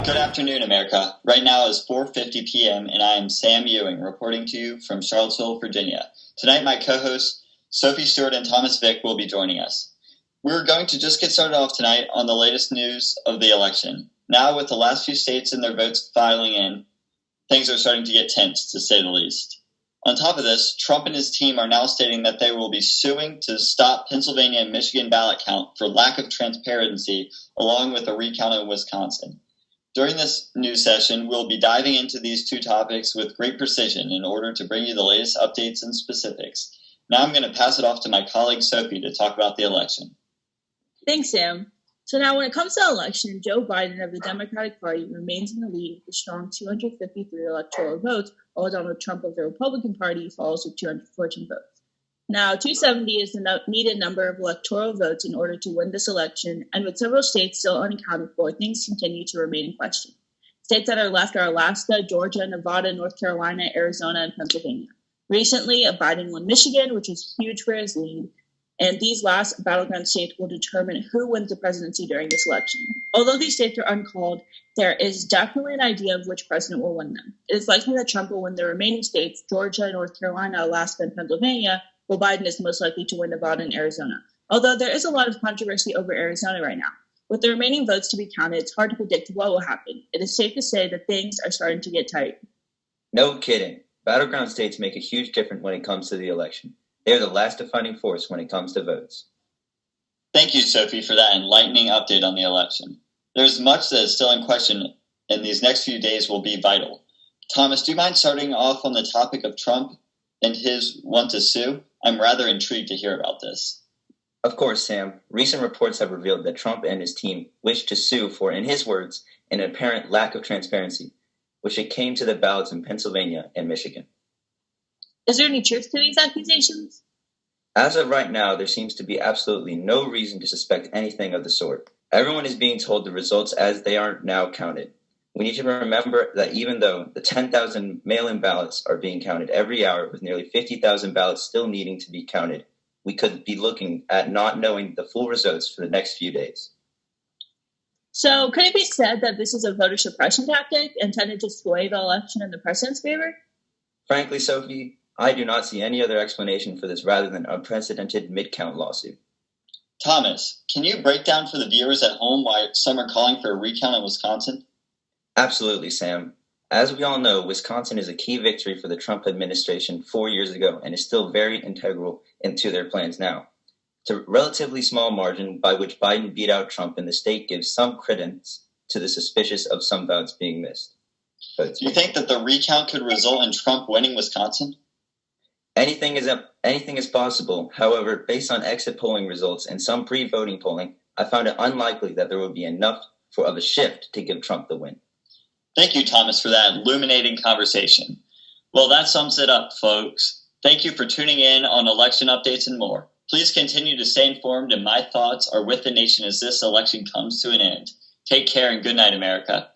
Good afternoon, America. Right now is 4:50 p.m., and I am Sam Ewing, reporting to you from Charlottesville, Virginia. Tonight, my co-hosts, Sophie Stewart and Thomas Vick, will be joining us. We're going to just get started off tonight on the latest news of the election. Now, with the last few states and their votes filing in, things are starting to get tense, to say the least. On top of this, Trump and his team are now stating that they will be suing to stop Pennsylvania and Michigan ballot count for lack of transparency, along with a recount in Wisconsin. During this news session, we'll be diving into these two topics with great precision in order to bring you the latest updates and specifics. Now I'm going to pass it off to my colleague Sophie to talk about the election. Thanks, Sam. So now when it comes to the election, Joe Biden of the Democratic Party remains in the lead with a strong 253 electoral votes, while Donald Trump of the Republican Party follows with 214 votes. Now, 270 is the needed number of electoral votes in order to win this election, and with several states still unaccounted for, things continue to remain in question. States that are left are Alaska, Georgia, Nevada, North Carolina, Arizona, and Pennsylvania. Recently, Biden won Michigan, which was huge for his lead, and these last battleground states will determine who wins the presidency during this election. Although these states are uncalled, there is definitely an idea of which president will win them. It is likely that Trump will win the remaining states, Georgia, North Carolina, Alaska, and Pennsylvania, while Biden is most likely to win Nevada and Arizona. Although there is a lot of controversy over Arizona right now. With the remaining votes to be counted, it's hard to predict what will happen. It is safe to say that things are starting to get tight. No kidding. Battleground states make a huge difference when it comes to the election. They are the last defining force when it comes to votes. Thank you, Sophie, for that enlightening update on the election. There's much that is still in question, and these next few days will be vital. Thomas, do you mind starting off on the topic of Trump and his want to sue? I'm rather intrigued to hear about this. Of course, Sam. Recent reports have revealed that Trump and his team wish to sue for, in his words, an apparent lack of transparency, which it came to the ballots in Pennsylvania and Michigan. Is there any truth to these accusations? As of right now, there seems to be absolutely no reason to suspect anything of the sort. Everyone is being told the results as they are now counted. We need to remember that even though the 10,000 mail-in ballots are being counted every hour, with nearly 50,000 ballots still needing to be counted, we could be looking at not knowing the full results for the next few days. So could it be said that this is a voter suppression tactic intended to sway the election in the president's favor? Frankly, Sophie, I do not see any other explanation for this rather than unprecedented mid-count lawsuit. Thomas, can you break down for the viewers at home why some are calling for a recount in Wisconsin? Absolutely, Sam. As we all know, Wisconsin is a key victory for the Trump administration 4 years ago and is still very integral into their plans now. It's a relatively small margin by which Biden beat out Trump, and the state gives some credence to the suspicious of some ballots being missed. Do you think that the recount could result in Trump winning Wisconsin? Anything is possible. However, based on exit polling results and some pre-voting polling, I found it unlikely that there would be enough of a shift to give Trump the win. Thank you, Thomas, for that illuminating conversation. Well, that sums it up, folks. Thank you for tuning in on election updates and more. Please continue to stay informed, and my thoughts are with the nation as this election comes to an end. Take care and good night, America.